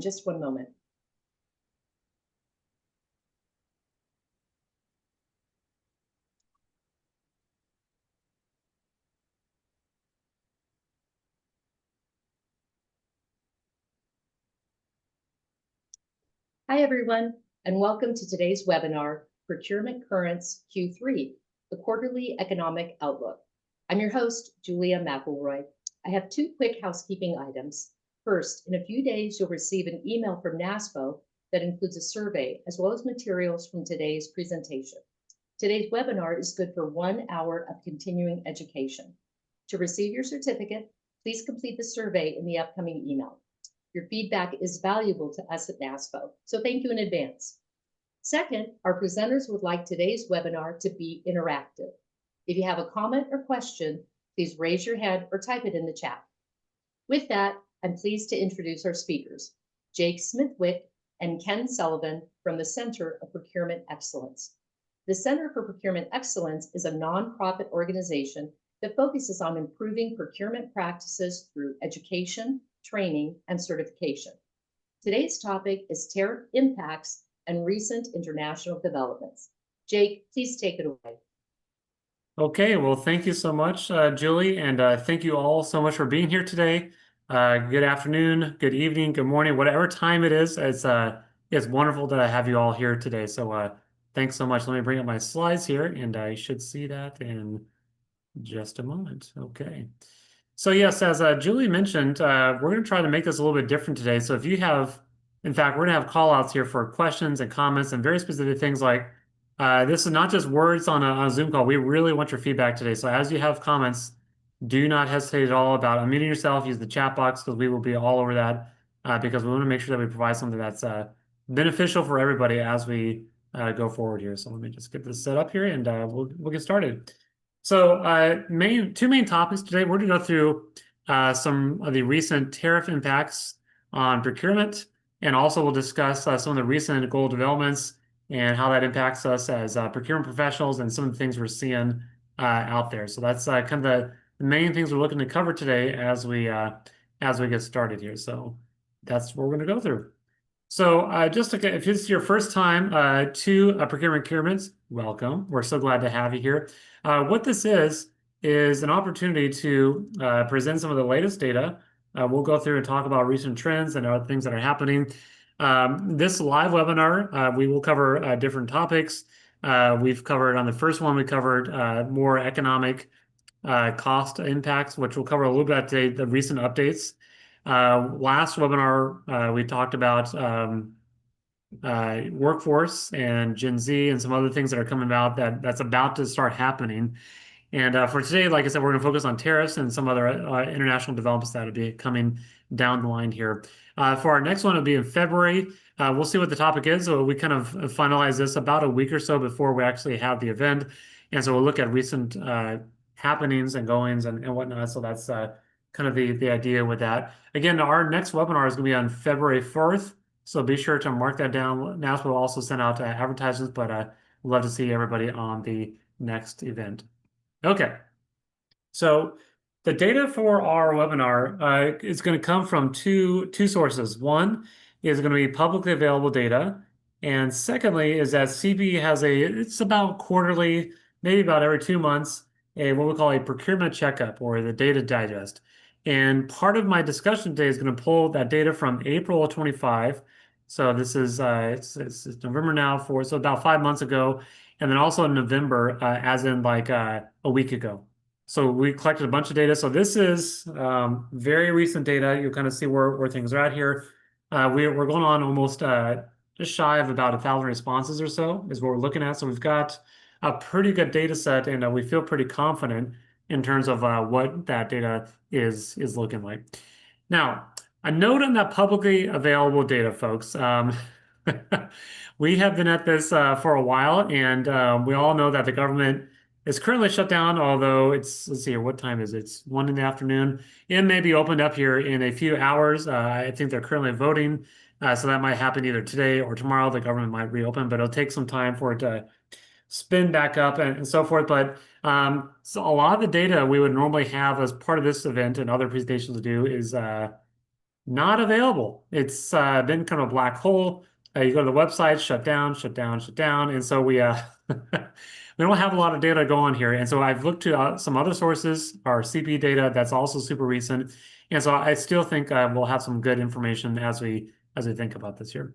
Just one moment. Hi, everyone, and welcome to today's webinar, Procurement Currents Q3, the Quarterly Economic Outlook. I'm your host, Julia McElroy. I have two quick housekeeping items. First, in a few days, you'll receive an email from NASPO that includes a survey as well as materials from today's presentation. Today's webinar is good for 1 hour of continuing education. To receive your certificate, please complete the survey in the upcoming email. Your feedback is valuable to us at NASPO, so thank you in advance. Second, our presenters would like today's webinar to be interactive. If you have a comment or question, please raise your hand or type it in the chat. With that, I'm pleased to introduce our speakers, Jake Smithwick and Ken Sullivan from the Center of Procurement Excellence. The Center for Procurement Excellence is a nonprofit organization that focuses on improving procurement practices through education, training, and certification. Today's topic is tariff impacts and recent international developments. Jake, please take it away. Okay, well, thank you so much, Julie, and thank you all so much for being here today. Good afternoon, good evening, good morning, whatever time it is. It's wonderful that I have you all here today. So thanks so much. Let me bring up my slides here, and I should see that in just a moment. Okay. So yes, as Julie mentioned, we're going to try to make this a little bit different today. So if you have, in fact, we're going to have call outs here for questions and comments and very specific things like, this is not just words on a Zoom call. We really want your feedback today. So as you have comments, do not hesitate at all about unmuting yourself. Use the chat box because we will be all over that because we want to make sure that we provide something that's beneficial for everybody as we go forward here. So let me just get this set up here and we'll get started. So two main topics today. We're going to go through some of the recent tariff impacts on procurement, and also we'll discuss some of the recent goal developments and how that impacts us as procurement professionals and some of the things we're seeing out there. So that's kind of the main things we're looking to cover today as we get started here. So that's what we're going to go through. So just if this is your first time to Procurement Currents, welcome. We're so glad to have you here. What this is an opportunity to present some of the latest data. We'll go through and talk about recent trends and other things that are happening. This live webinar, we will cover different topics. We've covered on the first one, we covered more economic cost impacts, which we'll cover a little bit today, the recent updates. Last webinar, we talked about workforce and Gen Z and some other things that are coming about that's about to start happening. And for today, like I said, we're going to focus on tariffs and some other international developments that will be coming down the line here. For our next one, it'll be in February. We'll see what the topic is. So we kind of finalize this about a week or so before we actually have the event. And so we'll look at recent happenings and goings and whatnot. So that's kind of the idea with that. Again, our next webinar is going to be on February 4th. So be sure to mark that down. NASPO will also send out advertisements, but we'd love to see everybody on the next event. Okay. So the data for our webinar is going to come from two sources. One is going to be publicly available data. And secondly is that CB has it's about quarterly, maybe about every 2 months, what we call a procurement checkup or the data digest. And part of my discussion today is going to pull that data from April of 25. So this is it's November now so about 5 months ago, and then also in November, as in like a week ago. So we collected a bunch of data. So this is very recent data. You'll kind of see where things are at here. We're going on almost just shy of about 1,000 responses or so is what we're looking at. So we've got a pretty good data set, and we feel pretty confident in terms of what that data is looking like. Now, a note on that publicly available data, folks. We have been at this for a while, and we all know that the government is currently shut down, although let's see here, what time is it? It's 1 in the afternoon. It may be opened up here in a few hours. I think they're currently voting, so that might happen either today or tomorrow. The government might reopen, but it'll take some time for it to spin back up and so forth. But so a lot of the data we would normally have as part of this event and other presentations to do is not available. It's been kind of a black hole. You go to the website, shut down, shut down, shut down. And so we we don't have a lot of data to go on here. And so I've looked to some other sources, our CP data that's also super recent. And so I still think we'll have some good information as we think about this here.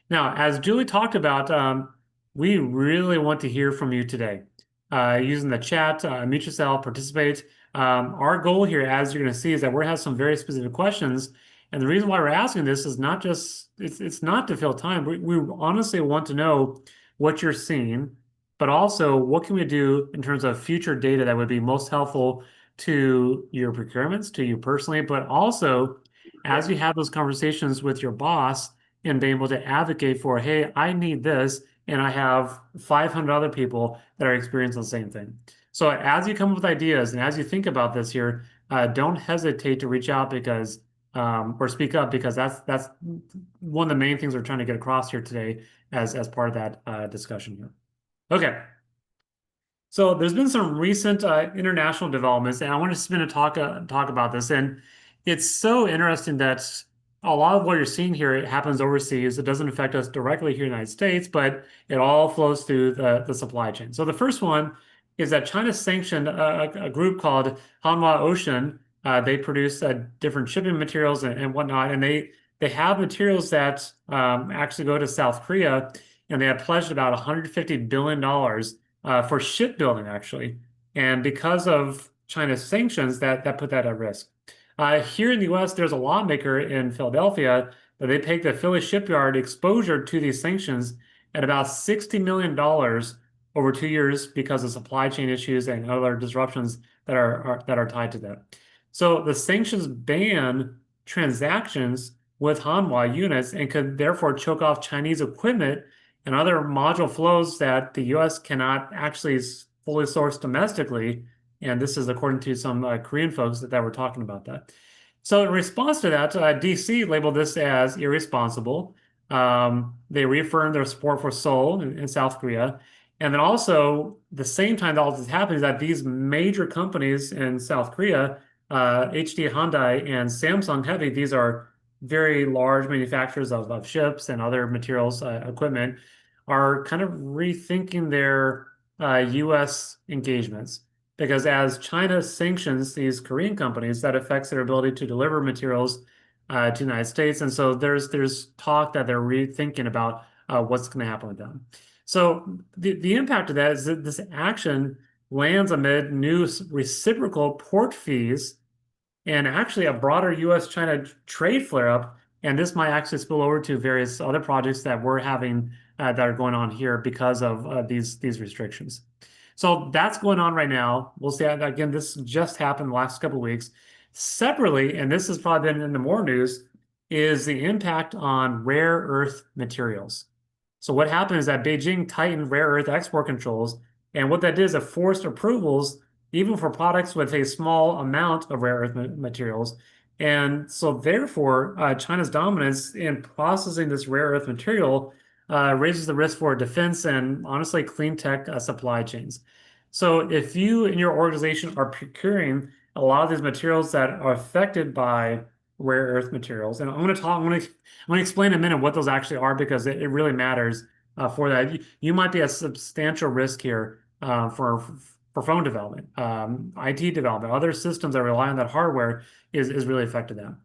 Now, as Julie talked about, we really want to hear from you today. Using the chat, mute yourself, participate. Our goal here, as you're going to see, is that we're going to have some very specific questions. And the reason why we're asking this is not just, it's not to fill time. We honestly want to know what you're seeing, but also what can we do in terms of future data that would be most helpful to your procurements, to you personally, but also as you have those conversations with your boss and being able to advocate for, hey, I need this, and I have 500 other people that are experiencing the same thing. So as you come up with ideas and as you think about this here, don't hesitate to reach out because or speak up because that's one of the main things we're trying to get across here today as part of that discussion here. Okay. So there's been some recent international developments, and I want to spend a talk about this. And it's so interesting that a lot of what you're seeing here it happens overseas. It doesn't affect us directly here in the United States, but it all flows through the supply chain. So the first one is that China sanctioned a group called Hanwha Ocean. They produce different shipping materials and whatnot, and they have materials that actually go to South Korea, and they have pledged about $150 billion for shipbuilding, actually. And because of China's sanctions, that put that at risk. Here in the US, there's a lawmaker in Philadelphia that they pegged the Philly shipyard exposure to these sanctions at about $60 million over 2 years because of supply chain issues and other disruptions that are tied to that. So the sanctions ban transactions with Hanwha units and could therefore choke off Chinese equipment and other module flows that the US cannot actually fully source domestically. And this is according to some Korean folks that were talking about that. So in response to that, DC labeled this as irresponsible. They reaffirmed their support for Seoul in South Korea. And then also, the same time that all this happened is that these major companies in South Korea, HD Hyundai and Samsung Heavy, these are very large manufacturers of ships and other materials, equipment, are kind of rethinking their US engagements. Because as China sanctions these Korean companies, that affects their ability to deliver materials to the United States. And so there's talk that they're rethinking about what's going to happen with them. So the impact of that is that this action lands amid new reciprocal port fees and actually a broader US-China trade flare-up. And this might actually spill over to various other projects that we're having that are going on here because of these restrictions. So that's going on right now. We'll see. Again, this just happened the last couple of weeks. Separately, and this has probably been in the more news, is the impact on rare earth materials. So what happened is that Beijing tightened rare earth export controls, and what that did is it forced approvals even for products with a small amount of rare earth materials. And so therefore, China's dominance in processing this rare earth material raises the risk for defense and honestly clean tech supply chains. So if you and your organization are procuring a lot of these materials that are affected by rare earth materials, and I'm going to explain in a minute what those actually are because it really matters for that. You might be a substantial risk here for phone development, IT development, other systems that rely on that hardware is really affected them.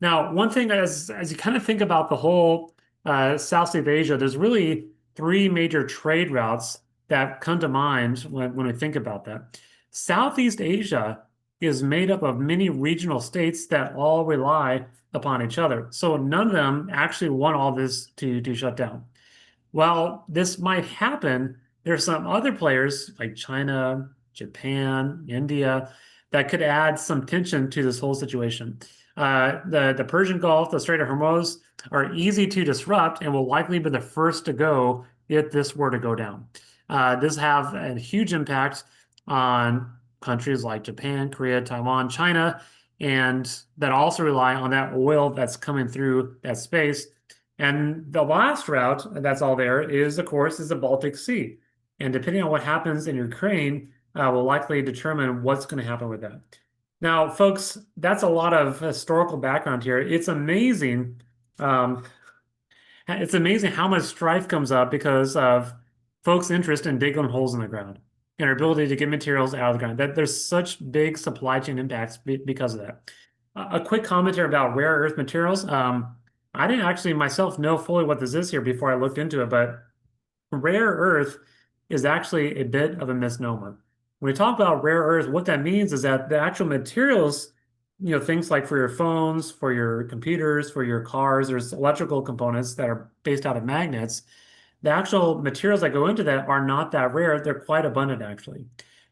Now, one thing as you kind of think about the whole Southeast Asia, there's really three major trade routes that come to mind when we think about that. Southeast Asia is made up of many regional states that all rely upon each other. So none of them actually want all this to shut down. Well, this might happen. There's some other players like China, Japan, India that could add some tension to this whole situation. The Persian Gulf, the Strait of Hormuz are easy to disrupt and will likely be the first to go if this were to go down. This have a huge impact on countries like Japan, Korea, Taiwan, China, and that also rely on that oil that's coming through that space. And the last route that's all there is, of course, is the Baltic Sea. And depending on what happens in Ukraine, will likely determine what's going to happen with that. Now, folks, that's a lot of historical background here. Um, it's amazing how much strife comes up because of folks' interest in digging holes in the ground and our ability to get materials out of the ground. That there's such big supply chain impacts because of that. A quick commentary about rare earth materials. I didn't actually myself know fully what this is here before I looked into it, but rare earth is actually a bit of a misnomer. When we talk about rare earth, what that means is that the actual materials, things like for your phones, for your computers, for your cars, there's electrical components that are based out of magnets. The actual materials that go into that are not that rare. They're quite abundant, actually.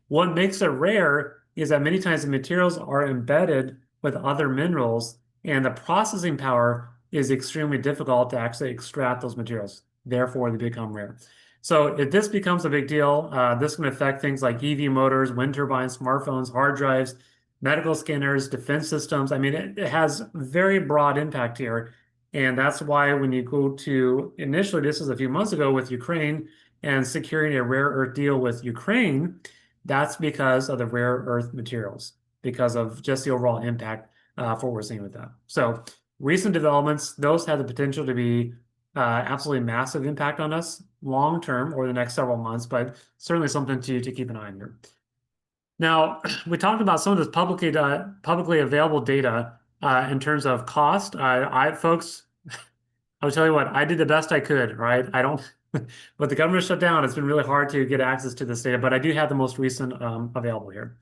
What makes it rare is that many times the materials are embedded with other minerals, and the processing power is extremely difficult to actually extract those materials. Therefore, they become rare. So if this becomes a big deal, this can affect things like EV motors, wind turbines, smartphones, hard drives, medical scanners, defense systems. I mean, it has very broad impact here. And that's why when you go to initially, this was a few months ago with Ukraine and securing a rare earth deal with Ukraine, that's because of the rare earth materials, because of just the overall impact for what we're seeing with that. So recent developments, those have the potential to be absolutely massive impact on us long term or the next several months, but certainly something to keep an eye on here. Now, we talked about some of this publicly available data in terms of cost. Folks, I'll tell you what, I did the best I could, right? I don't, With the government shut down, it's been really hard to get access to this data, but I do have the most recent available here.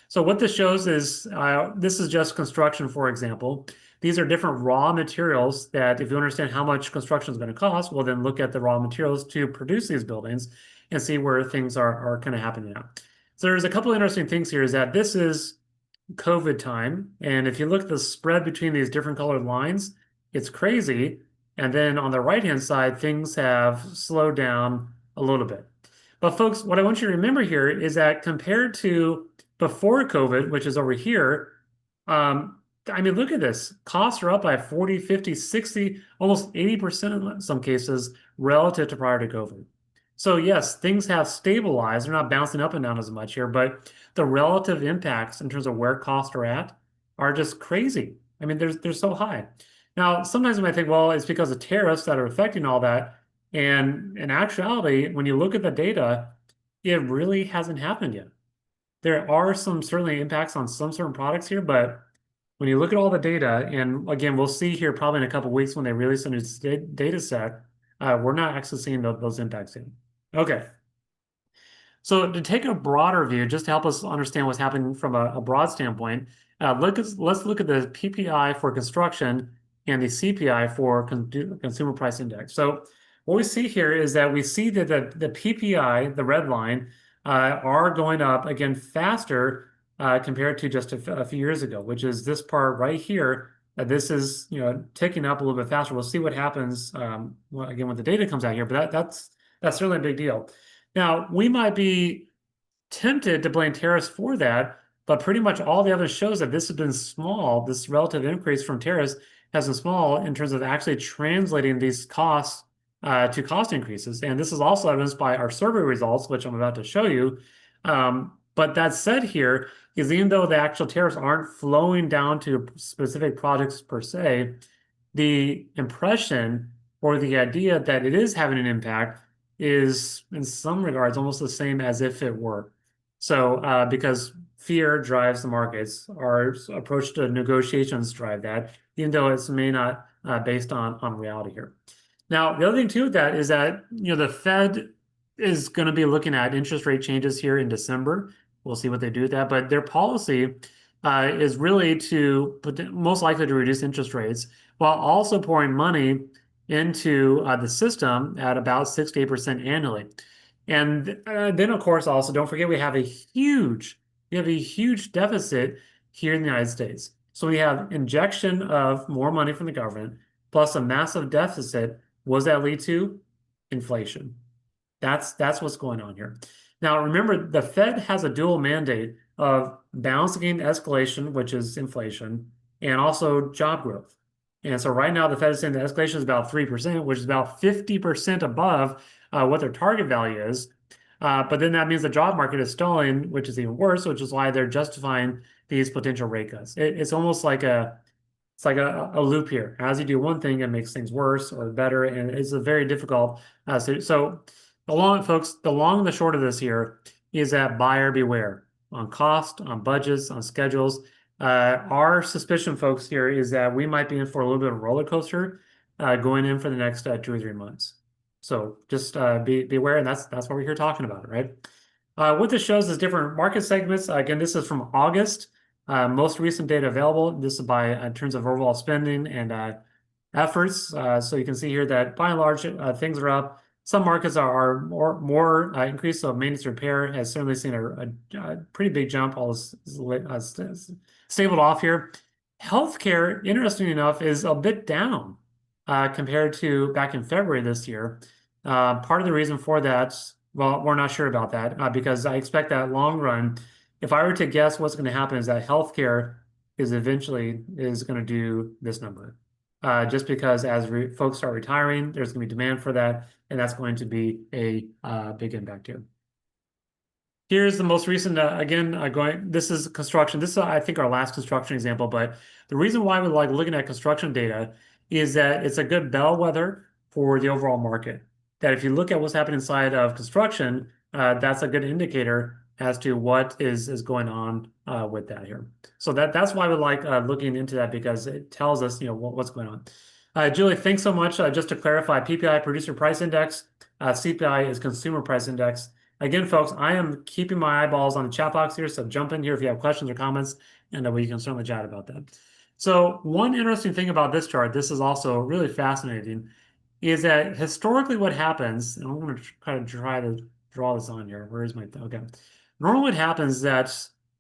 So what this shows is, this is just construction, for example. These are different raw materials that if you understand how much construction is going to cost, well, then look at the raw materials to produce these buildings and see where things are kind of happening now. So there's a couple of interesting things here is that this is COVID time. And if you look at the spread between these different colored lines, it's crazy. And then on the right-hand side, things have slowed down a little bit. But folks, what I want you to remember here is that compared to before COVID, which is over here, I mean, look at this. Costs are up by 40, 50, 60, almost 80% in some cases relative to prior to COVID. So yes, things have stabilized. They're not bouncing up and down as much here, but the relative impacts in terms of where costs are at are just crazy. I mean, they're so high. Now, sometimes you might think, well, it's because of tariffs that are affecting all that. And in actuality, when you look at the data, it really hasn't happened yet. There are some certainly impacts on some certain products here, but when you look at all the data, and again, we'll see here probably in a couple of weeks when they release a new data set, we're not actually seeing those impacts in. Okay. So to take a broader view, just to help us understand what's happening from a broad standpoint, let's look at the PPI for construction and the CPI for Consumer Price Index. So what we see here is that we see that the PPI, the red line, are going up again faster compared to just a few years ago, which is this part right here. This is ticking up a little bit faster. We'll see what happens again when the data comes out here, but that's certainly a big deal. Now, we might be tempted to blame tariffs for that, but pretty much all the evidence shows that this has been small. This relative increase from tariffs has been small in terms of actually translating these costs to cost increases. And this is also evidenced by our survey results, which I'm about to show you. But that said here is even though the actual tariffs aren't flowing down to specific projects per se, the impression or the idea that it is having an impact is in some regards almost the same as if it were. So because fear drives the markets, our approach to negotiations drive that, even though it's may not based on reality here. Now, the other thing too with that is that the Fed is going to be looking at interest rate changes here in December. We'll see what they do with that, but their policy is really to most likely to reduce interest rates while also pouring money into the system at about 6 to 8% annually. And then, of course, also don't forget we have a huge deficit here in the United States. So we have injection of more money from the government plus a massive deficit. What does that lead to? Inflation. That's what's going on here. Now, remember, the Fed has a dual mandate of balancing escalation, which is inflation, and also job growth. And so right now, the Fed is saying the escalation is about 3%, which is about 50% above what their target value is. But then that means the job market is stalling, which is even worse, which is why they're justifying these potential rate cuts. It's almost like a loop here. As you do one thing, it makes things worse or better, and it's a very difficult. So the long, folks, the long and the short of this here is that buyer beware on cost, on budgets, on schedules. Our suspicion, folks, here is that we might be in for a little bit of a roller coaster going in for the next 2 or 3 months. So just be aware, and that's why we're here talking about it, right? What this shows is different market segments. Again, this is from August. Most recent data available. This is by in terms of overall spending and efforts. So you can see here that by and large things are up. Some markets are more increased. So maintenance repair has certainly seen a pretty big jump. All stabled off here. Healthcare, interestingly enough, is a bit down compared to back in February this year. Part of the reason for that, well, we're not sure about that because I expect that long run, if I were to guess what's going to happen is that healthcare is eventually going to do this number. Just because as folks start retiring, there's going to be demand for that, and that's going to be a big impact here. Here's the most recent, this is construction. This is, I think, our last construction example, but the reason why we like looking at construction data is that it's a good bellwether for the overall market. That if you look at what's happening inside of construction, that's a good indicator as to what is going on with that here. So that's why we like looking into that because it tells us, what's going on. Julie, thanks so much. Just to clarify, PPI, Producer Price Index, CPI is Consumer Price Index. Again, folks, I am keeping my eyeballs on the chat box here, so jump in here if you have questions or comments, and we can certainly chat about that. So one interesting thing about this chart, this is also really fascinating, is that historically what happens, and I'm going to try to draw this on here. Where is my, okay. Normally what happens is that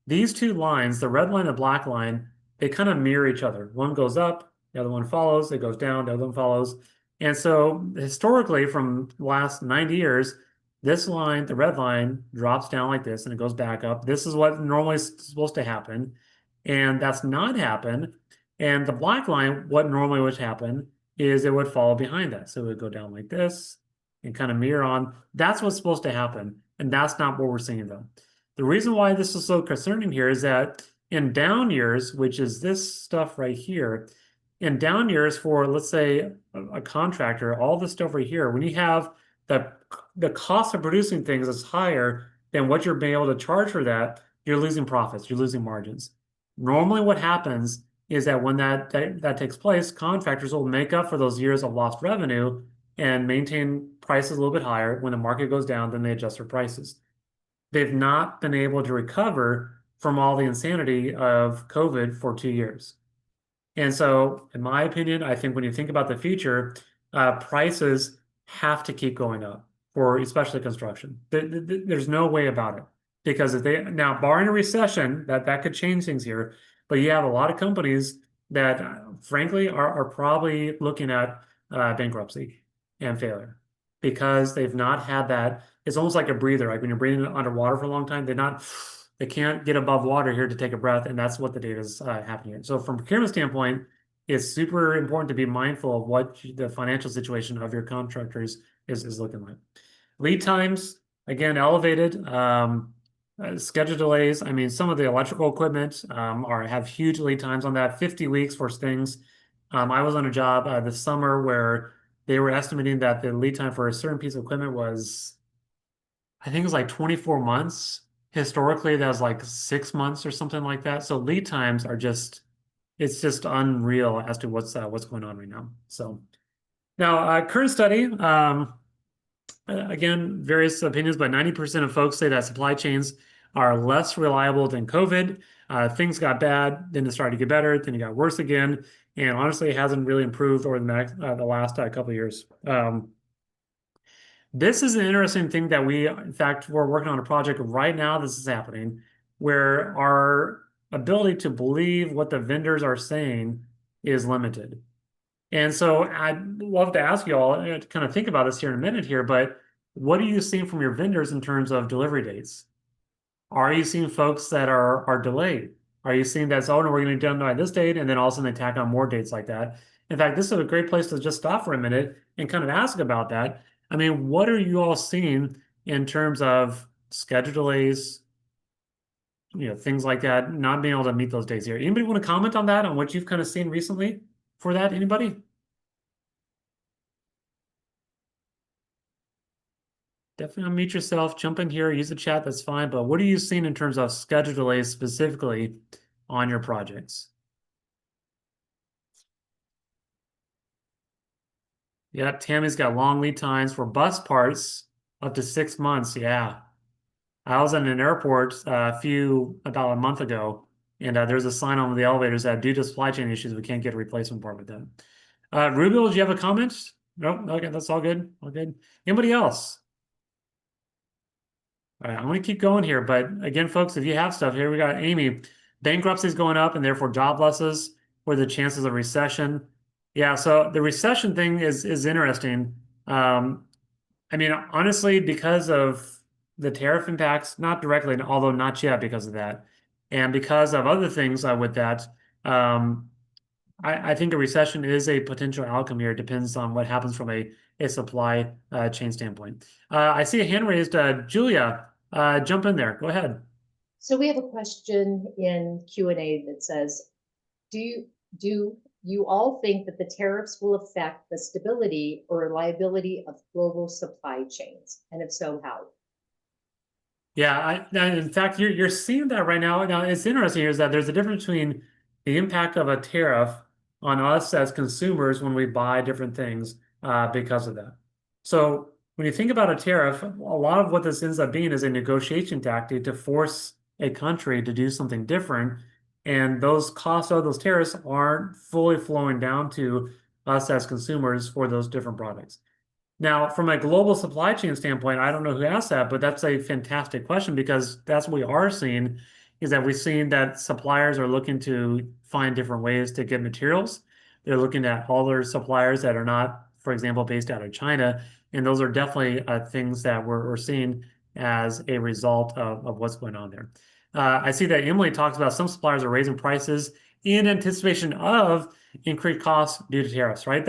these two lines, the red line and black line, they kind of mirror each other. One goes up, the other one follows, it goes down, the other one follows. And so historically from the last 90 years, this line, the red line, drops down like this and it goes back up. This is what normally is supposed to happen. And that's not happened. And the black line, what normally would happen is it would follow behind that. So it would go down like this and kind of mirror on. That's what's supposed to happen. And that's not what we're seeing though. The reason why this is so concerning here is that in down years, which is this stuff right here, in down years for, let's say, a contractor, all this stuff right here, when you have the cost of producing things is higher than what you're being able to charge for that, you're losing profits, you're losing margins. Normally what happens is that when that takes place, contractors will make up for those years of lost revenue and maintain prices a little bit higher. When the market goes down, then they adjust their prices. They've not been able to recover from all the insanity of COVID for 2 years. And so, in my opinion, I think when you think about the future, prices have to keep going up for especially construction. There's no way about it because if they now barring a recession, that could change things here. But you have a lot of companies that, frankly, are probably looking at bankruptcy and failure because they've not had that. It's almost like a breather. Like when you're breathing underwater for a long time, they can't get above water here to take a breath, and that's what the data is happening here. So from a procurement standpoint, it's super important to be mindful of what the financial situation of your contractors is looking like. Lead times, again, elevated. Schedule delays. I mean, some of the electrical equipment have huge lead times on that, 50 weeks for things. I was on a job this summer where they were estimating that the lead time for a certain piece of equipment was, I think it was like 24 months. Historically, that was like 6 months or something like that. So lead times are it's just unreal as to what's going on right now. So now, current study, again, various opinions, but 90% of folks say that supply chains are less reliable than COVID. Things got bad, then it started to get better, then it got worse again, and honestly, it hasn't really improved over the last couple of years. This is an interesting thing that in fact, we're working on a project right now. This is happening where our ability to believe what the vendors are saying is limited. And so I'd love to ask you all to kind of think about this here in a minute here, but what are you seeing from your vendors in terms of delivery dates? Are you seeing folks that are delayed? Are you seeing that, oh no, we're going to be done by this date, and then all of a sudden they tack on more dates like that? In fact, this is a great place to just stop for a minute and kind of ask about that. I mean, what are you all seeing in terms of schedule delays, things like that, not being able to meet those days here. Anybody want to comment on that, on what you've kind of seen recently for that? Anybody? Definitely unmute yourself, jump in here, use the chat, that's fine. But what are you seeing in terms of schedule delays specifically on your projects? Yeah, Tammy's got long lead times for bus parts, up to 6 months. Yeah. I was in an airport about a month ago, and there's a sign on the elevators that due to supply chain issues, we can't get a replacement part with them. Rubil, do you have a comment? Nope. Okay, that's all good. All good. Anybody else? All right, I'm going to keep going here. But again, folks, if you have stuff, here we got Amy. Bankruptcies going up and therefore job losses, or the chances of recession. Yeah, so the recession thing is interesting. I mean, honestly, because of the tariff impacts, not directly, although not yet because of that, and because of other things with that, um, I think a recession is a potential outcome here. It depends on what happens from a supply chain standpoint. I see a hand raised. Julia, jump in there. Go ahead. So we have a question in Q&A that says, do you all think that the tariffs will affect the stability or reliability of global supply chains? And if so, how? Yeah, in fact, you're seeing that right now. Now, it's interesting is that there's a difference between the impact of a tariff on us as consumers when we buy different things because of that. So when you think about a tariff, a lot of what this ends up being is a negotiation tactic to force a country to do something different. And those costs of those tariffs aren't fully flowing down to us as consumers for those different products. Now, from a global supply chain standpoint, I don't know who asked that, but that's a fantastic question because that's what we are seeing is that we've seen that suppliers are looking to find different ways to get materials. They're looking at all their suppliers that are not, for example, based out of China. And those are definitely things that we're seeing as a result of what's going on there. I see that Emily talks about some suppliers are raising prices in anticipation of increased costs due to tariffs, right?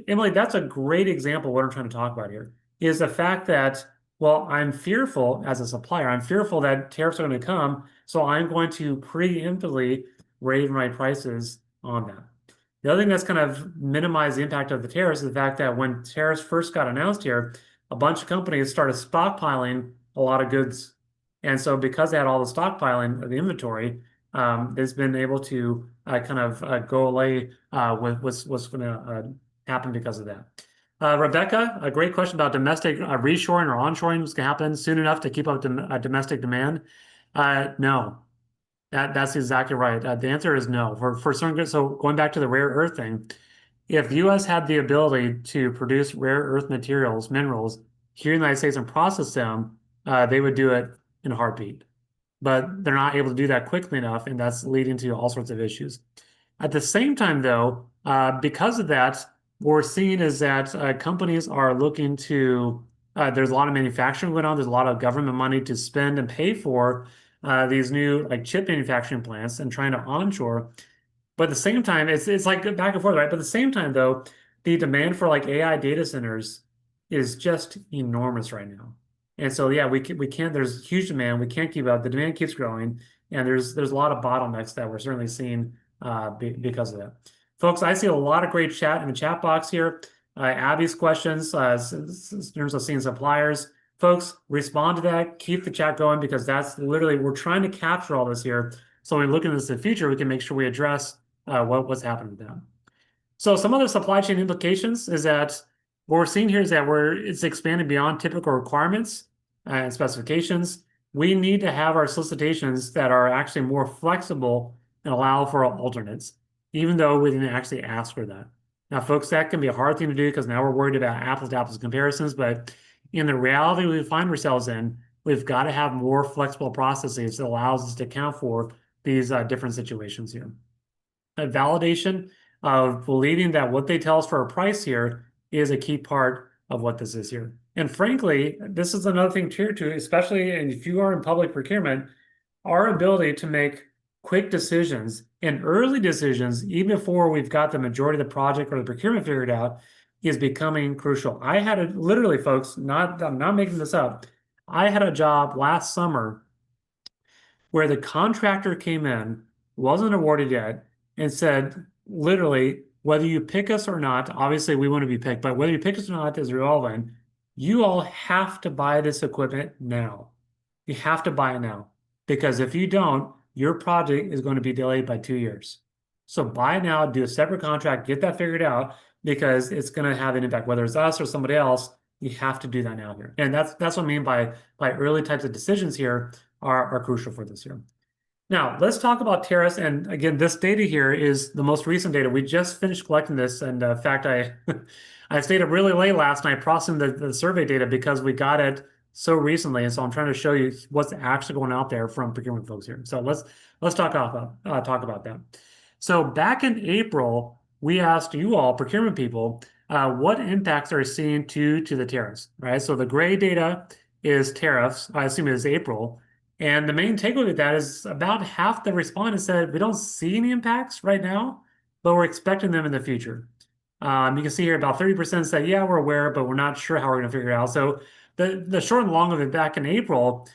Emily, that's a great example of what I'm trying to talk about here, is the fact that, well, I'm fearful as a supplier, I'm fearful that tariffs are going to come, so I'm going to preemptively raise my prices on that. The other thing that's kind of minimized the impact of the tariffs is the fact that when tariffs first got announced here, a bunch of companies started stockpiling a lot of goods. And so because they had all the stockpiling of the inventory, it's been able to kind of go away with what's going to happen because of that. Rebecca, a great question about domestic reshoring or onshoring was going to happen soon enough to keep up domestic demand. No, that's exactly right. The answer is no. For certain goods, so going back to the rare earth thing, if the U.S. had the ability to produce rare earth materials, minerals here in the United States and process them, they would do it in a heartbeat. But they're not able to do that quickly enough, and that's leading to all sorts of issues. At the same time, though, because of that, what we're seeing is that companies are looking to, there's a lot of manufacturing going on, there's a lot of government money to spend and pay for these new like chip manufacturing plants and trying to onshore. But at the same time, it's like back and forth, right? But at the same time, though, the demand for like AI data centers is just enormous right now. And so yeah, we can't, there's huge demand. We can't keep up. The demand keeps growing, and there's a lot of bottlenecks that we're certainly seeing because of that. Folks, I see a lot of great chat in the chat box here. Abby's questions in terms of seeing suppliers. Folks, respond to that. Keep the chat going because that's literally, we're trying to capture all this here. So when we look into this in the future, we can make sure we address what's happening with them. So some other supply chain implications is that what we're seeing here is that it's expanding beyond typical requirements and specifications. We need to have our solicitations that are actually more flexible and allow for alternates, even though we didn't actually ask for that. Now, folks, that can be a hard thing to do because now we're worried about apples to apples comparisons, but in the reality we find ourselves in, we've got to have more flexible processes that allows us to account for these different situations here. A validation of believing that what they tell us for a price here is a key part of what this is here. And frankly, this is another thing too, especially if you are in public procurement, our ability to make quick decisions and early decisions, even before we've got the majority of the project or the procurement figured out, is becoming crucial. I had literally, folks, I'm not making this up. I had a job last summer where the contractor came in, wasn't awarded yet, and said, literally, whether you pick us or not, obviously we want to be picked, but whether you pick us or not is irrelevant. You all have to buy this equipment now. You have to buy it now. Because if you don't, your project is going to be delayed by 2 years. So buy it now, do a separate contract, get that figured out, because it's going to have an impact, whether it's us or somebody else. You have to do that now here. And that's what I mean by early types of decisions here are crucial for this year. Now, let's talk about tariffs. And again, this data here is the most recent data. We just finished collecting this. And in fact, I stayed up really late last night processing the survey data because we got it so recently. And so I'm trying to show you what's actually going out there from procurement folks here. So let's talk about that. So back in April, we asked you all, procurement people, what impacts are you seeing to the tariffs, right? So the gray data is tariffs. I assume it is April. And the main takeaway with that is about half the respondents said we don't see any impacts right now, but we're expecting them in the future. You can see here about 30% said, yeah, we're aware, but we're not sure how we're going to figure it out. So the short and long of it, back in April,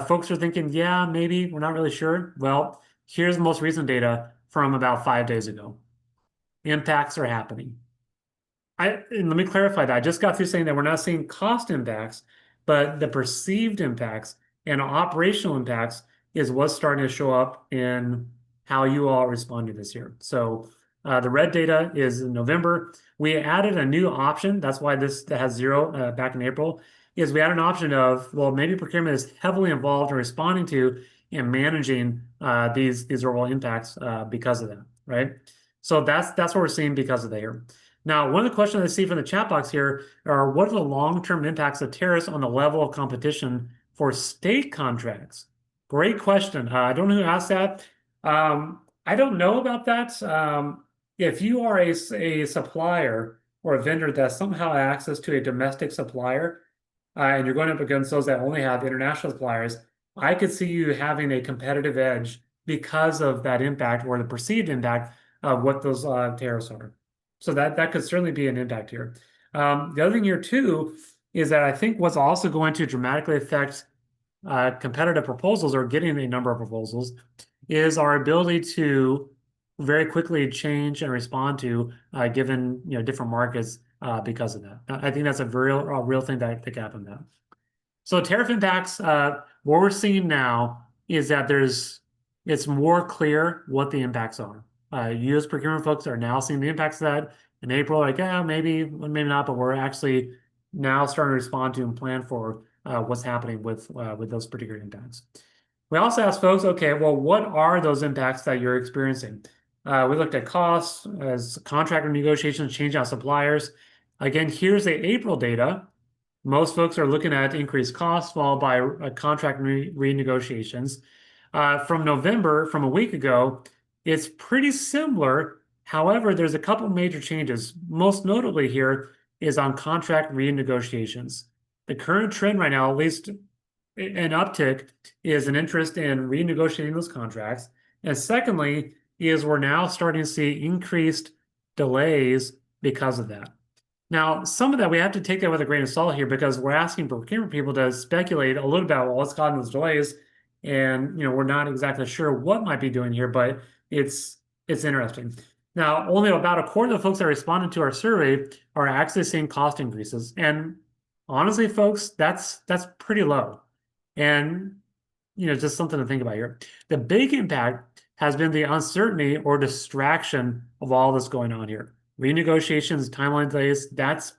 folks are thinking, yeah, maybe, we're not really sure. Well, here's the most recent data from about 5 days ago. Impacts are happening. And let me clarify that. I just got through saying that we're not seeing cost impacts, but the perceived impacts and operational impacts is what's starting to show up in how you all responded this year. So the red data is in November. We added a new option. That's why this has 0 back in April, is we added an option of, well, maybe procurement is heavily involved in responding to and managing these overall impacts because of that, right? So that's what we're seeing because of that here. Now, one of the questions I see from the chat box here are, what are the long-term impacts of tariffs on the level of competition for state contracts? Great question. I don't know who asked that. I don't know about that. If you are a supplier or a vendor that somehow has access to a domestic supplier, and you're going up against those that only have international suppliers, I could see you having a competitive edge because of that impact or the perceived impact of what those tariffs are. So that could certainly be an impact here. The other thing here too is that I think what's also going to dramatically affect competitive proposals or getting a number of proposals is our ability to very quickly change and respond to given different markets because of that. I think that's a real thing that could happen now. So tariff impacts, what we're seeing now is that it's more clear what the impacts are. U.S. procurement folks are now seeing the impacts of that in April, like, yeah, maybe not, but we're actually now starting to respond to and plan for what's happening with those particular impacts. We also asked folks, okay, well, what are those impacts that you're experiencing? We looked at costs as contractor negotiations, change out suppliers. Again, here's the April data. Most folks are looking at increased costs followed by contract renegotiations. From November, from a week ago, it's pretty similar. However, there's a couple major changes. Most notably here is on contract renegotiations. The current trend right now, at least an uptick, is an interest in renegotiating those contracts. And secondly, is we're now starting to see increased delays because of that. Now, some of that, we have to take that with a grain of salt here because we're asking procurement people to speculate a little about what's causing those delays. And, we're not exactly sure what might be doing here, but it's interesting. Now, only about a quarter of the folks that responded to our survey are actually seeing cost increases. And honestly, folks, that's pretty low. And, just something to think about here. The big impact has been the uncertainty or distraction of all this going on here. Renegotiations, timeline delays, that's,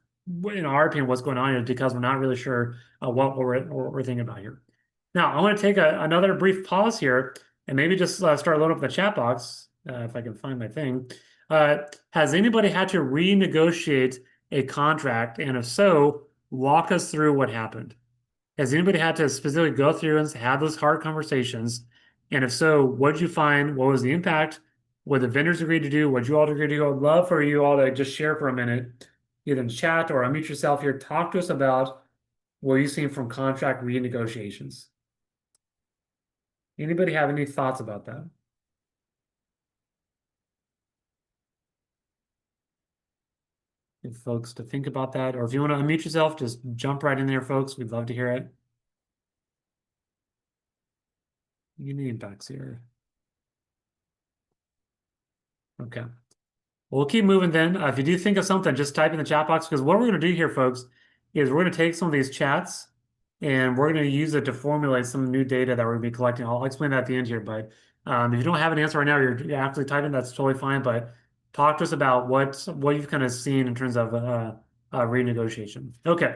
in our opinion, what's going on here because we're not really sure what we're thinking about here. Now, I want to take another brief pause here and maybe just start loading up the chat box, if I can find my thing. Has anybody had to renegotiate a contract? And if so, walk us through what happened. Has anybody had to specifically go through and have those hard conversations? And if so, what did you find? What was the impact? What the vendors agreed to do? What you all agreed to do? I'd love for you all to just share for a minute, either in chat or unmute yourself here. Talk to us about what you've seen from contract renegotiations. Anybody have any thoughts about that? If folks to think about that, or if you want to unmute yourself, just jump right in there, folks. We'd love to hear it. Any impacts here? Okay. We'll keep moving then. If you do think of something, just type in the chat box, because what we're going to do here, folks, is we're going to take some of these chats and we're going to use it to formulate some new data that we're going to be collecting. I'll explain that at the end here, but if you don't have an answer right now, you're actually typing, that's totally fine. But talk to us about what you've kind of seen in terms of renegotiation. Okay.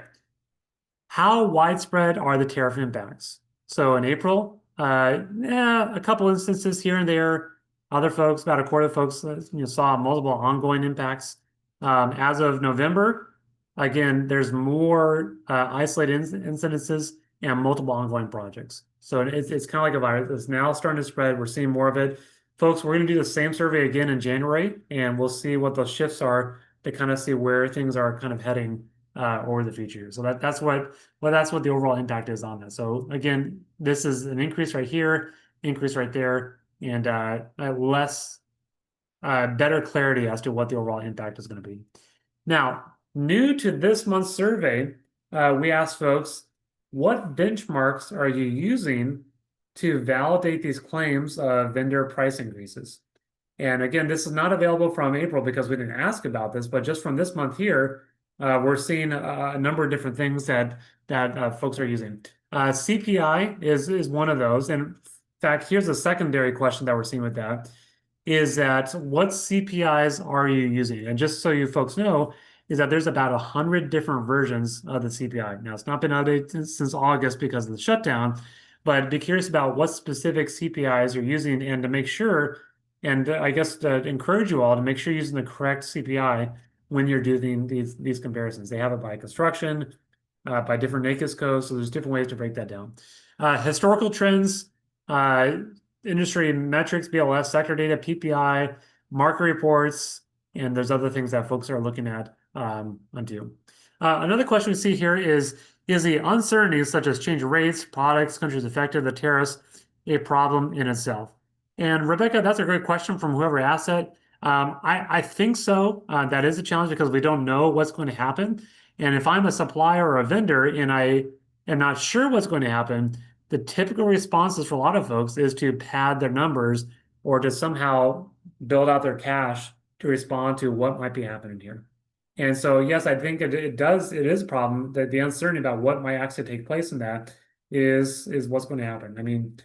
How widespread are the tariff impacts? So in April, a couple instances here and there. Other folks, about a quarter of folks, saw multiple ongoing impacts. As of November, again, there's more isolated incidences and multiple ongoing projects. So it's kind of like a virus. It's now starting to spread. We're seeing more of it. Folks, we're going to do the same survey again in January, and we'll see what those shifts are to kind of see where things are kind of heading over the future. So that's what the overall impact is on that. So again, this is an increase right here, increase right there, and better clarity as to what the overall impact is going to be. Now, new to this month's survey, we asked folks, what benchmarks are you using to validate these claims of vendor price increases? And again, this is not available from April because we didn't ask about this, but just from this month here, we're seeing a number of different things that folks are using. CPI is one of those. And in fact, here's a secondary question that we're seeing with that, is that what CPIs are you using? And just so you folks know, is that there's about 100 different versions of the CPI. Now, it's not been updated since August because of the shutdown, but be curious about what specific CPIs you're using and to make sure, and I guess to encourage you all to make sure you're using the correct CPI when you're doing these comparisons. They have it by construction, by different NAICS codes, so there's different ways to break that down. Historical trends, industry metrics, BLS, sector data, PPI, market reports, and there's other things that folks are looking at onto. Another question we see here is the uncertainties such as change of rates, products, countries affected, the tariffs, a problem in itself? And Rebecca, that's a great question from whoever asked it. I think so. That is a challenge because we don't know what's going to happen. And if I'm a supplier or a vendor and I am not sure what's going to happen, the typical responses for a lot of folks is to pad their numbers or to somehow build out their cash to respond to what might be happening here. And so, yes, I think it is a problem that the uncertainty about what might actually take place in that is what's going to happen. I mean,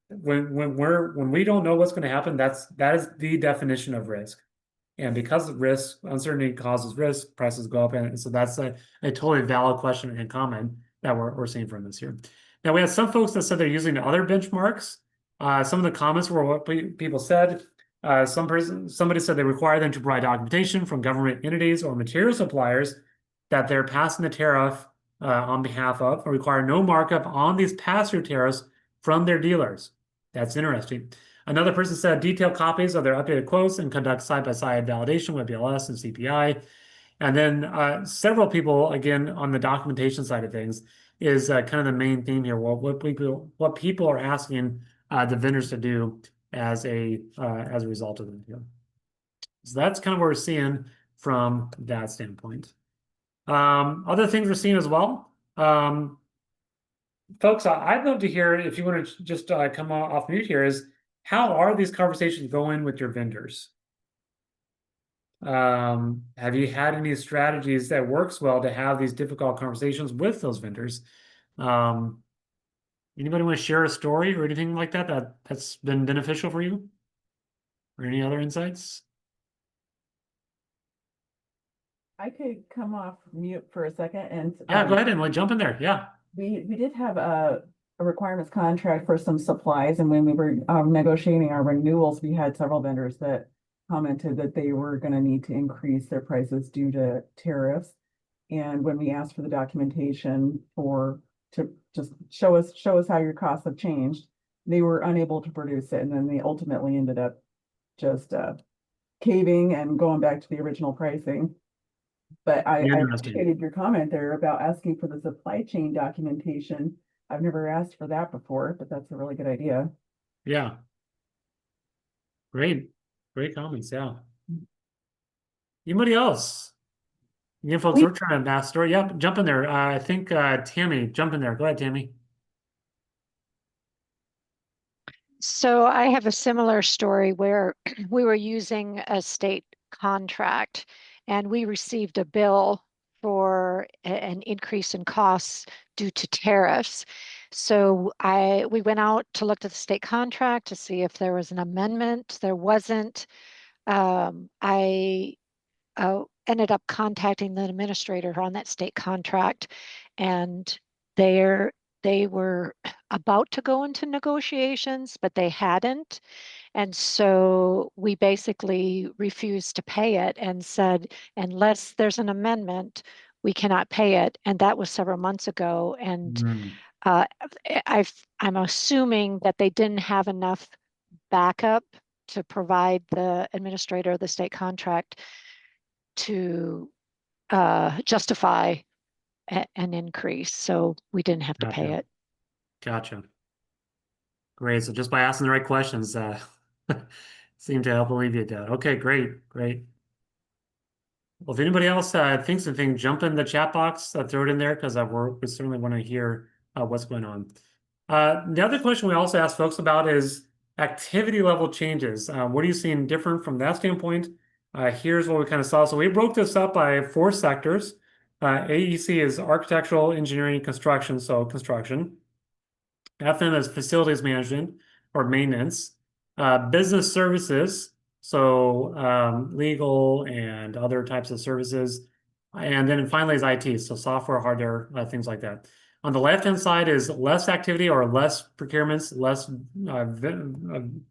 when we don't know what's going to happen, that is the definition of risk. And because of risk, uncertainty causes risk, prices go up. And so that's a totally valid question and comment that we're seeing from this here. Now, we have some folks that said they're using other benchmarks. Some of the comments were what people said. Somebody said they require them to provide documentation from government entities or material suppliers that they're passing the tariff on behalf of, or require no markup on these pass-through tariffs from their dealers. That's interesting. Another person said detailed copies of their updated quotes and conduct side-by-side validation with BLS and CPI. And then several people, again, on the documentation side of things, is kind of the main theme here. Well, what people are asking the vendors to do as a result of it. So that's kind of what we're seeing from that standpoint. Other things we're seeing as well. Folks, I'd love to hear, if you want to just come off mute here, is how are these conversations going with your vendors? Have you had any strategies that works well to have these difficult conversations with those vendors? Anybody want to share a story or anything like that's been beneficial for you? Or any other insights? I could come off mute for a second and yeah, go ahead and jump in there. Yeah. We did have a requirements contract for some supplies, and when we were negotiating our renewals, we had several vendors that commented that they were going to need to increase their prices due to tariffs. And when we asked for the documentation to just show us how your costs have changed, they were unable to produce it, and then they ultimately ended up just caving and going back to the original pricing. But I appreciated your comment there about asking for the supply chain documentation. I've never asked for that before, but that's a really good idea. Yeah. Great comments. Yeah. Anybody else? You folks, we're trying to ask story. Yep, jump in there. I think Tammy, jump in there. Go ahead, Tammy. So I have a similar story where we were using a state contract and we received a bill for an increase in costs due to tariffs. So we went out to look at the state contract to see if there was an amendment. There wasn't. I ended up contacting the administrator on that state contract, and they were about to go into negotiations, but they hadn't. And so we basically refused to pay it and said, unless there's an amendment, we cannot pay it. And that was several months ago. And Mm, uh, I'm assuming that they didn't have enough backup to provide the administrator of the state contract to justify an increase. So we didn't have to pay gotcha. it. Gotcha. Great. So just by asking the right questions, seem to help alleviate that. Okay, great, great. Well, if anybody else thinks of anything, jump in the chat box, throw it in there because we certainly want to hear what's going on. The other question we also ask folks about is activity level changes. What are you seeing different from that standpoint? Here's what we kind of saw. So we broke this up by 4 sectors. AEC is architectural, engineering, construction, so construction. FM is facilities management or maintenance. Business services, so legal and other types of services. And then finally is IT, so software, hardware, things like that. On the left-hand side is less activity or less procurements, less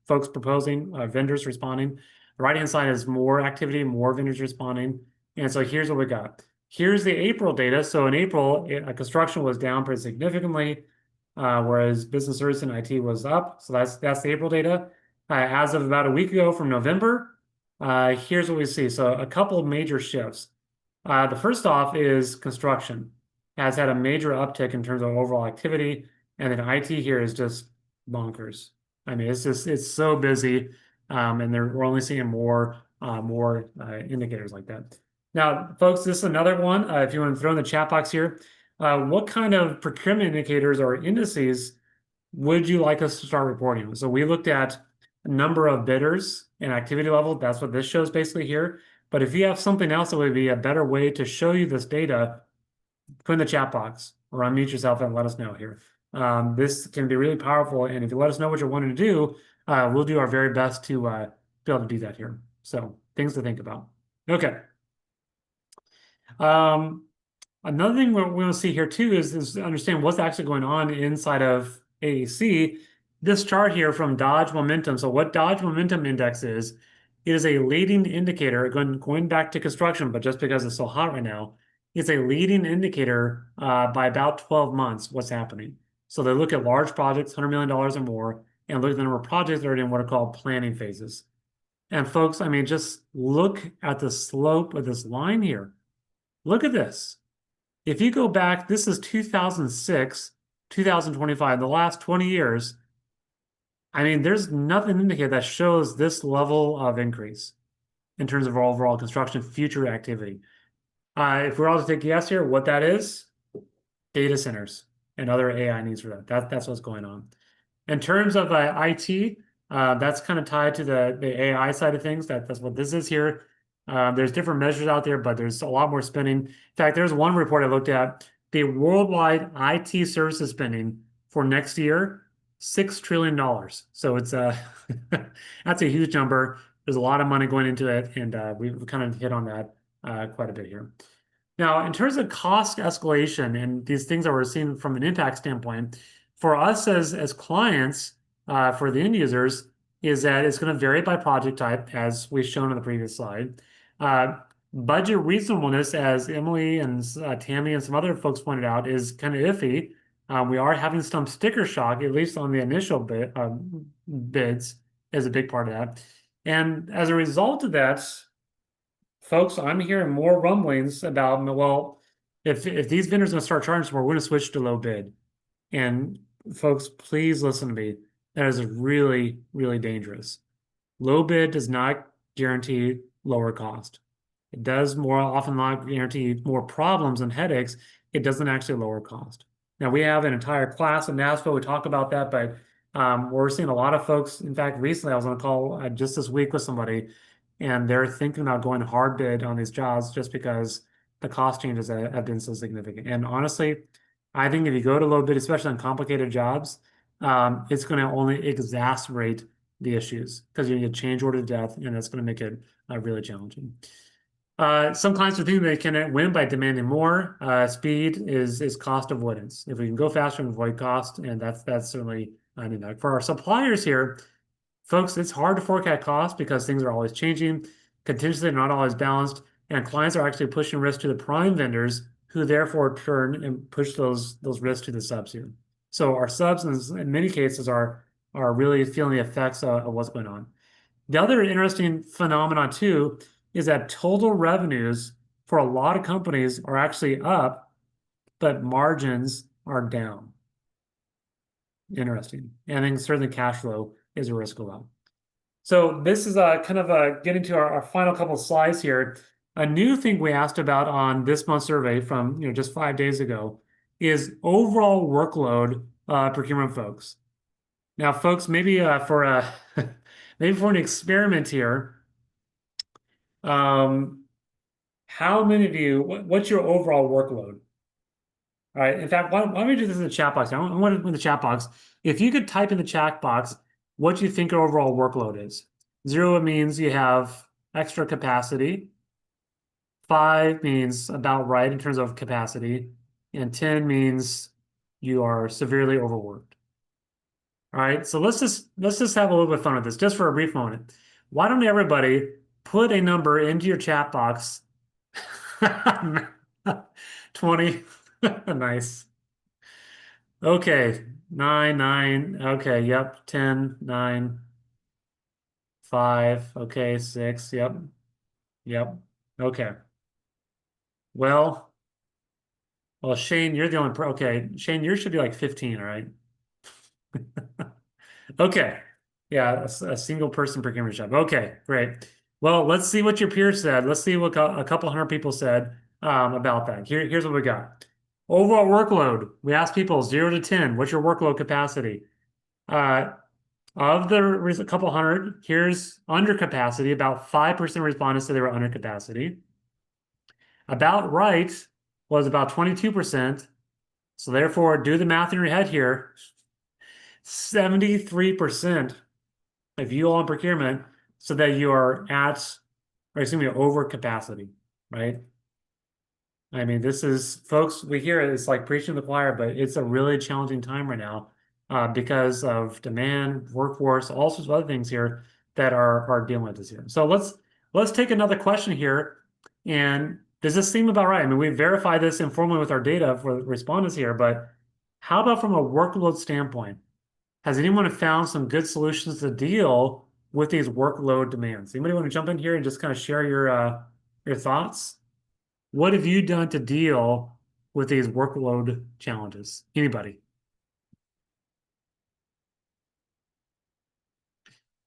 folks proposing, vendors responding. The right-hand side is more activity, more vendors responding. And so here's what we got. Here's the April data. So in April, construction was down pretty significantly, whereas business service and IT was up. So that's the April data. As of about a week ago from November, here's what we see. So a couple of major shifts. The first off is construction has had a major uptick in terms of overall activity, and then IT here is just bonkers. I mean, it's so busy, and we're only seeing more indicators like that. Now, folks, this is another one. If you want to throw in the chat box here, what kind of procurement indicators or indices would you like us to start reporting? So we looked at number of bidders and activity level. That's what this shows basically here. But if you have something else that would be a better way to show you this data, put in the chat box or unmute yourself and let us know here. This can be really powerful. And if you let us know what you're wanting to do, we'll do our very best to be able to do that here. So things to think about. Okay. Another thing we want to see here too is understand what's actually going on inside of AEC. This chart here from Dodge Momentum. So what Dodge Momentum Index is, it is a leading indicator, going back to construction, but just because it's so hot right now, it's a leading indicator by about 12 months what's happening. So they look at large projects, $100 million or more, and look at the number of projects that are in what are called planning phases. And folks, I mean, just look at the slope of this line here. Look at this. If you go back, this is 2006, 2025, the last 20 years. I mean, there's nothing in here that shows this level of increase in terms of overall construction future activity. If we're all to take a guess here, what that is, data centers and other AI needs for that. That's what's going on. In terms of IT, that's kind of tied to the AI side of things. That's what this is here. There's different measures out there, but there's a lot more spending. In fact, there's one report I looked at, the worldwide IT services spending for next year, $6 trillion. So it's that's a huge number. There's a lot of money going into it, and we've kind of hit on that quite a bit here. Now, in terms of cost escalation and these things that we're seeing from an impact standpoint, for us as clients, for the end users, is that it's going to vary by project type, as we've shown on the previous slide. Budget reasonableness, as Emily and Tammy and some other folks pointed out, is kind of iffy. We are having some sticker shock, at least on the initial bids, is a big part of that. And as a result of that, folks, I'm hearing more rumblings about, well, if these vendors are going to start charging more, we're going to switch to low bid. And folks, please listen to me. That is really, really dangerous. Low bid does not guarantee lower cost. It does more often not guarantee more problems and headaches. It doesn't actually lower cost. Now, we have an entire class in NASPO. We talk about that, but We're seeing a lot of folks. In fact, recently I was on a call just this week with somebody, and they're thinking about going hard bid on these jobs just because the cost changes have been so significant. And honestly, I think if you go to low bid, especially on complicated jobs, it's going to only exacerbate the issues because you get change order to death, and that's going to make it really challenging. Some clients are thinking they can win by demanding more. Speed is cost avoidance. If we can go faster and avoid cost, and that's certainly an impact. For our suppliers here, folks, it's hard to forecast cost because things are always changing. Contingencies are not always balanced, and clients are actually pushing risk to the prime vendors, who therefore turn and push those risks to the subs here. So our subs, in many cases, are really feeling the effects of what's going on. The other interesting phenomenon too is that total revenues for a lot of companies are actually up, but margins are down. Interesting. And then certainly cash flow is a risk of that. So this is kind of getting to our final couple of slides here. A new thing we asked about on this month's survey from just 5 days ago is overall workload procurement folks. Now, folks, maybe for an experiment here, how many of you, what's your overall workload? All right. In fact, why don't we do this in the chat box? I want to in the chat box. If you could type in the chat box what you think your overall workload is. 0 means you have extra capacity. 5 means about right in terms of capacity. And 10 means you are severely overworked. All right. So let's just have a little bit of fun with this just for a brief moment. Why don't everybody put a number into your chat box? 20. Nice. Okay. 9, 9. Okay. Yep. 10, 9, 5. Okay. 6. Yep. Yep. Okay. Well, Shane, you're the only okay. Shane, yours should be like 15, all right? Okay. Yeah, a single person procurement shop. Okay, great. Well, let's see what your peers said. Let's see what a couple hundred people said about that. Here's what we got. Overall workload. We asked people 0 to 10. What's your workload capacity? Of the couple hundred, here's under capacity. About 5% respondents said they were under capacity. About right was about 22%. So therefore, do the math in your head here. 73% of you all in procurement so that you are at, or excuse me, over capacity, right? I mean, this is, folks, we hear it's like preaching to the choir, but it's a really challenging time right now because of demand, workforce, all sorts of other things here that are dealing with this here. So let's take another question here. And does this seem about right? I mean, we verify this informally with our data for respondents here, but how about from a workload standpoint? Has anyone found some good solutions to deal with these workload demands? Anybody want to jump in here and just kind of share your thoughts? What have you done to deal with these workload challenges? Anybody?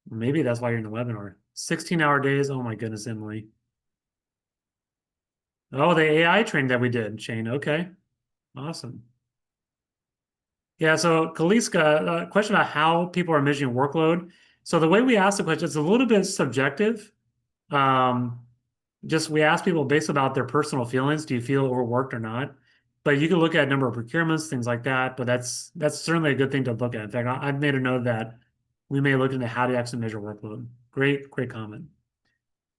Maybe that's why you're in the webinar. 16-hour days. Oh my goodness, Emily. Oh, the AI training that we did, Shane. Okay. Awesome. Yeah, so Kaliska, question about how people are measuring workload. So the way we ask the question is a little bit subjective. Just we ask people based about their personal feelings. Do you feel overworked or not? But you can look at number of procurements, things like that. But that's certainly a good thing to look at. In fact, I've made a note that we may look into how to actually measure workload. Great comment.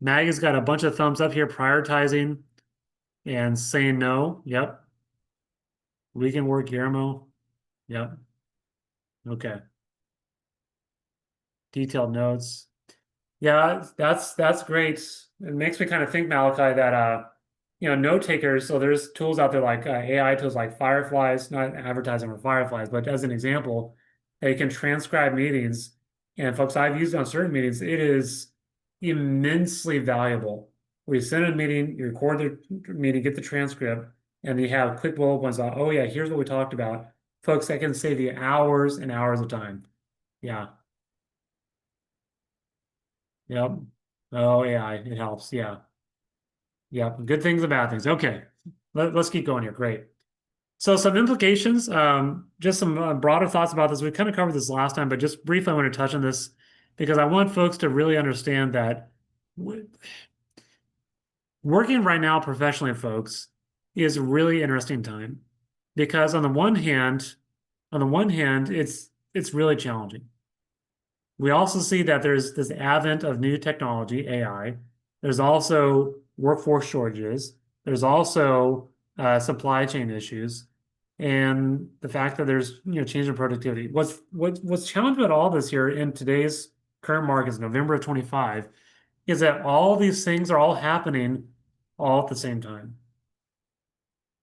Mag has got a bunch of thumbs up here, prioritizing and saying no. Yep. Weekend work, Guillermo. Yep. Okay. Detailed notes. Yeah, that's great. It makes me kind of think, Malachi, that note takers. So there's tools out there like AI tools like Fireflies, not advertising for Fireflies, but as an example, they can transcribe meetings. And folks, I've used it on certain meetings. It is immensely valuable. We send a meeting, you record the meeting, get the transcript, and you have quick bullet points about, oh yeah, here's what we talked about. Folks, that can save you hours and hours of time. Yeah. Yep. Oh, AI, it helps. Yeah. Yep. Good things and bad things. Okay. Let's keep going here. Great. So some implications, just some broader thoughts about this. We kind of covered this last time, but just briefly, I want to touch on this because I want folks to really understand that working right now professionally, folks, is a really interesting time because on the one hand, it's really challenging. We also see that there's this advent of new technology, AI. There's also workforce shortages. There's also supply chain issues, and the fact that there's change in productivity. What's challenging about all this here in today's current markets, November of 25, is that all these things are all happening all at the same time.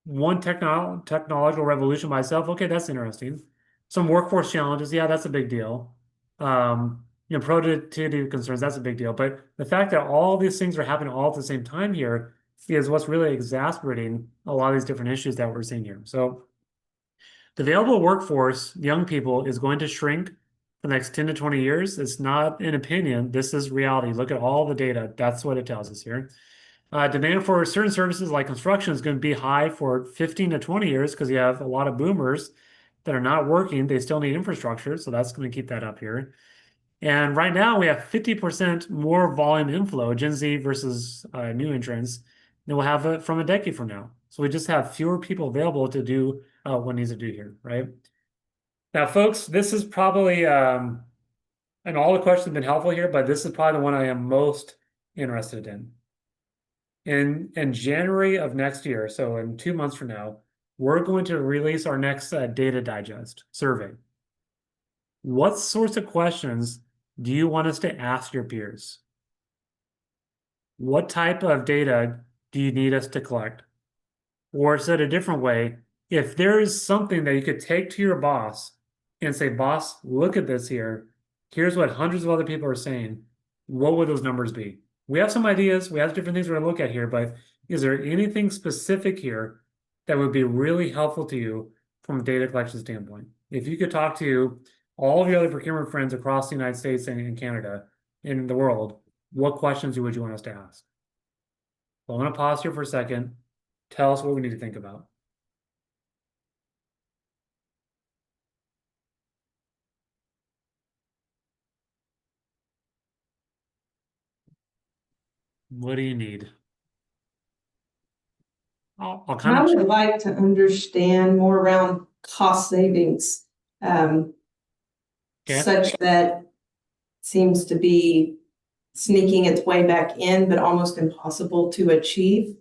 One technological revolution by itself, okay, that's interesting. Some workforce challenges, yeah, that's a big deal. Productivity concerns, that's a big deal. But the fact that all these things are happening all at the same time here is what's really exasperating a lot of these different issues that we're seeing here. So the available workforce, young people, is going to shrink for the next 10 to 20 years. It's not an opinion. This is reality. Look at all the data. That's what it tells us here. Demand for certain services like construction is going to be high for 15 to 20 years because you have a lot of boomers that are not working. They still need infrastructure, so that's going to keep that up here. And right now we have 50% more volume inflow, Gen Z versus new entrants, than we'll have from a decade from now. So we just have fewer people available to do what needs to do here, right? Now, folks, this is probably, and all the questions have been helpful here, but this is probably the one I am most interested in. In January of next year, so in 2 months from now, we're going to release our next data digest survey. What sorts of questions do you want us to ask your peers? What type of data do you need us to collect? Or said a different way, if there is something that you could take to your boss and say, boss, look at this here. Here's what hundreds of other people are saying. What would those numbers be? We have some ideas. We have different things we're going to look at here, but is there anything specific here that would be really helpful to you from a data collection standpoint? If you could talk to all of your other procurement friends across the United States and in Canada, in the world, what questions would you want us to ask? So I'm going to pause here for a second. Tell us what we need to think about. What do you need? I'll kind I of would like to understand more around cost savings, Okay. such that seems to be sneaking its way back in, but almost impossible to achieve.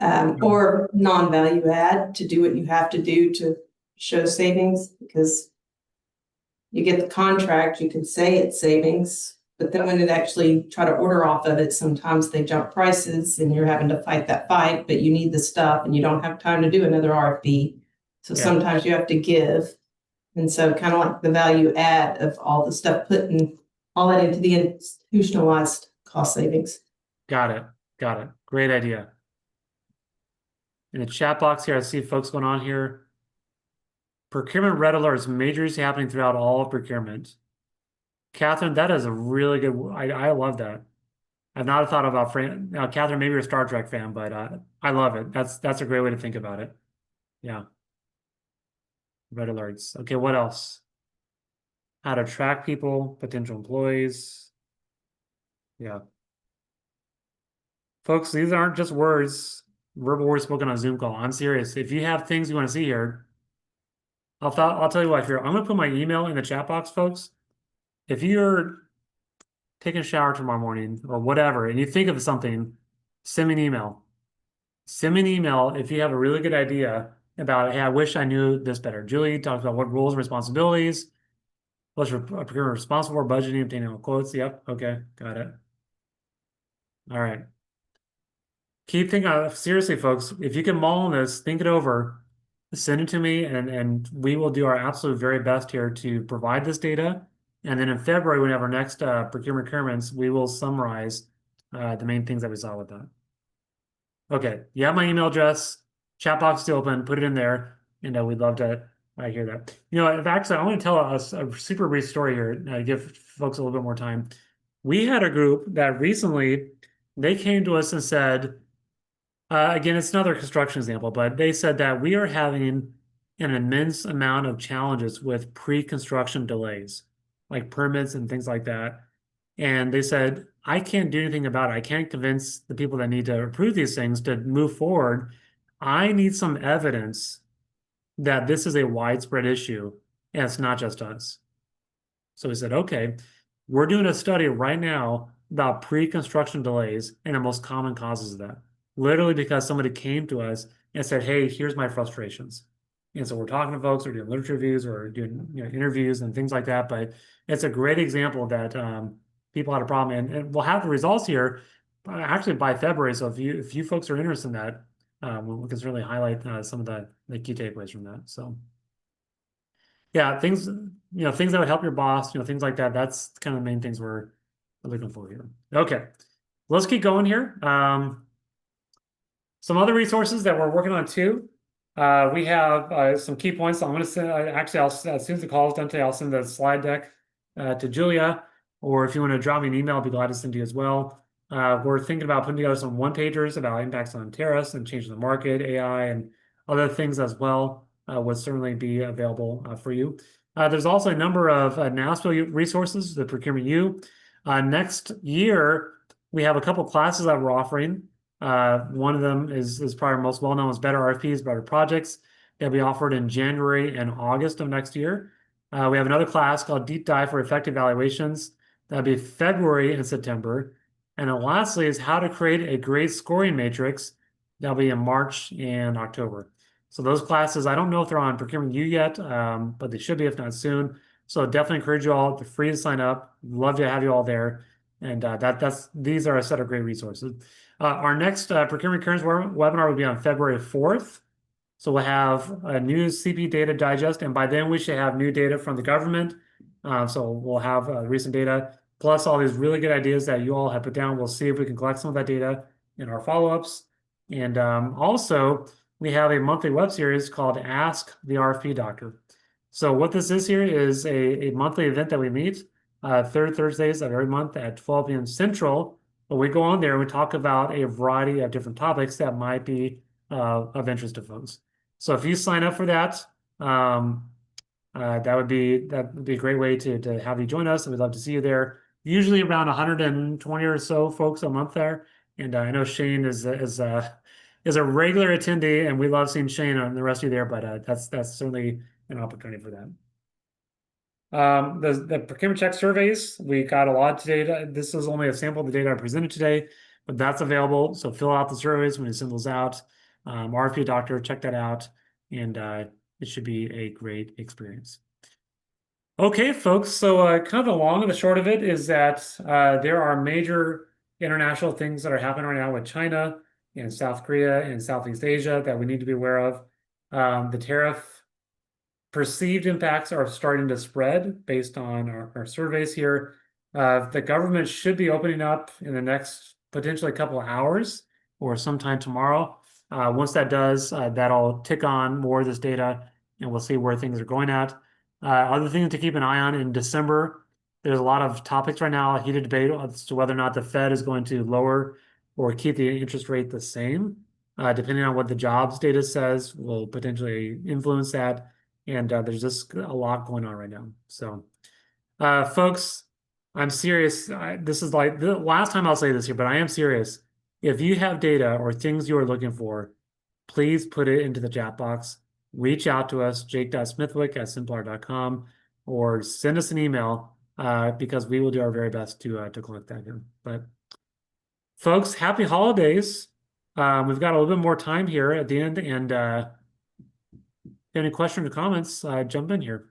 Or non-value add to do what you have to do to show savings, because you get the contract, you can say it's savings, but then when it actually try to order off of it, sometimes they jump prices and you're having to fight that fight, but you need the stuff and you don't have time to do another RFP. So Yeah. sometimes you have to give. And so kind of like the value add of all the stuff, putting all that into the institutionalized cost savings. Got it. Got it. Great idea. In the chat box here, I see folks going on here. Procurement red alerts, majors happening throughout all of procurement. Catherine, that is a really good. I love that. I've not thought about frame. Now, Catherine, maybe you're a Star Trek fan, but I love it. That's a great way to think about it. Yeah. Red alerts. Okay, what else? How to track people, potential employees. Yeah. Folks, these aren't just words, verbal words spoken on a Zoom call. I'm serious. If you have things you want to see here, I'll tell you what here. I'm gonna put my email in the chat box, folks. If you're taking a shower tomorrow morning or whatever, and you think of something, send me an email. Send me an email if you have a really good idea about, hey, I wish I knew this better. Julie talks about what roles and responsibilities. What's procurement responsible for budgeting, obtaining all quotes. Yep. Okay. Got it. All right. Keep thinking, seriously, folks, if you can mull on this, think it over, send it to me, and we will do our absolute very best here to provide this data. And then in February, when we have our next Procurement Currents, we will summarize the main things that we saw with that. Okay, you have my email address, chat box still open, put it in there, and we'd love to hear that. Actually, I want to tell us a super brief story here, give folks a little bit more time. We had a group that recently, they came to us and said, Again, it's another construction example, but they said that we are having an immense amount of challenges with pre-construction delays, like permits and things like that. And they said, I can't do anything about it. I can't convince the people that need to approve these things to move forward. I need some evidence that this is a widespread issue and it's not just us. So we said, okay, we're doing a study right now about pre-construction delays and the most common causes of that. Literally because somebody came to us and said, hey, here's my frustrations. And so we're talking to folks, we're doing literature reviews, or doing interviews and things like that. But it's a great example that people had a problem, and we'll have the results here actually by February. So if you folks are interested in that, we can certainly highlight some of the key takeaways from that. So yeah, things things that would help your boss, things like that. That's kind of the main things we're looking for here. Okay, let's keep going here. Some other resources that we're working on too. We have some key points. I'm going to send, actually, as soon as the call is done today, I'll send the slide deck to Julia, or if you want to drop me an email, I'll be glad to send you as well. We're thinking about putting together some one-pagers about impacts on tariffs and changing the market, AI, and other things as well would certainly be available for you. There's also a number of NASPO resources, the Procurement U. Next year, we have a couple classes that we're offering. One of them is probably most well-known as Better RFPs, Better Projects. They'll be offered in January and August of next year. We have another class called Deep Dive for Effective Evaluations. That'll be February and September. And then lastly is How to Create a Great Scoring Matrix. That'll be in March and October. So those classes, I don't know if they're on Procurement U yet, but they should be if not soon. So definitely encourage you all. They're free to sign up. Love to have you all there. And these are a set of great resources. Our next Procurement Currents webinar will be on February 4th. So we'll have a new CP data digest, and by then we should have new data from the government. So we'll have recent data, plus all these really good ideas that you all have put down. We'll see if we can collect some of that data in our follow-ups. And also, we have a monthly web series called Ask the RFP Doctor. So what this is here is a monthly event that we meet third Thursdays of every month at 12 p.m. Central. But we go on there and we talk about a variety of different topics that might be of interest to folks. So if you sign up for that, that would be a great way to have you join us, and we'd love to see you there. Usually around 120 or so folks a month there, and I know Shane is a regular attendee, and we love seeing Shane and the rest of you there. But that's certainly an opportunity for that. The procurement check surveys, we got a lot of data. This is only a sample of the data I presented today, but that's available. So fill out the surveys when you send those out. RFP Doctor, check that out, and it should be a great experience. Okay, folks, so kind of the long and the short of it is that there are major international things that are happening right now with China and South Korea and Southeast Asia that we need to be aware of. The tariff perceived impacts are starting to spread based on our surveys here. The government should be opening up in the next potentially a couple of hours or sometime tomorrow. Once that does, that'll tick on more of this data, and we'll see where things are going at. Other things to keep an eye on in December, there's a lot of topics right now, heated debate as to whether or not the Fed is going to lower or keep the interest rate the same. Depending on what the jobs data says, will potentially influence that. And there's just a lot going on right now. So, folks, I'm serious. This is like the last time I'll say this here, but I am serious. If you have data or things you are looking for, please put it into the chat box. Reach out to us, jake.smithwick@simplar.com, or send us an email because we will do our very best to collect that here. But folks, happy holidays. We've got a little bit more time here at the end, and any questions or comments, jump in here.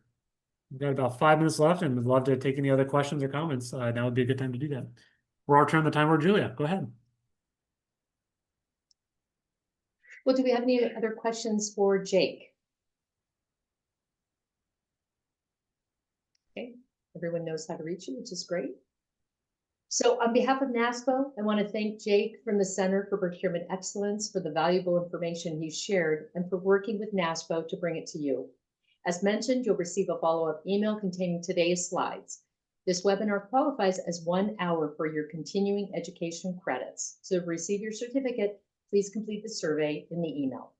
We've got about 5 minutes left, and we'd love to take any other questions or comments. Now would be a good time to do that. We'll return the time over to Julia. Go ahead. Well, do we have any other questions for Jake? Okay, everyone knows how to reach you, which is great. So on behalf of NASPO, I want to thank Jake from the Center for Procurement Excellence for the valuable information he shared and for working with NASPO to bring it to you. As mentioned, you'll receive a follow-up email containing today's slides. This webinar qualifies as 1 hour for your continuing education credits. So to receive your certificate, please complete the survey in the email.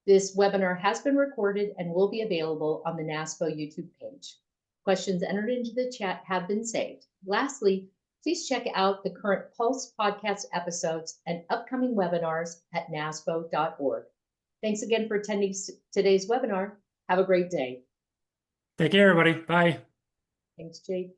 This webinar has been recorded and will be available on the NASPO YouTube page. Questions entered into the chat have been saved. Lastly, please check out the current Pulse podcast episodes and upcoming webinars at naspo.org. Thanks again for attending today's webinar. Have a great day. Take care, everybody. Bye. Thanks, Jade.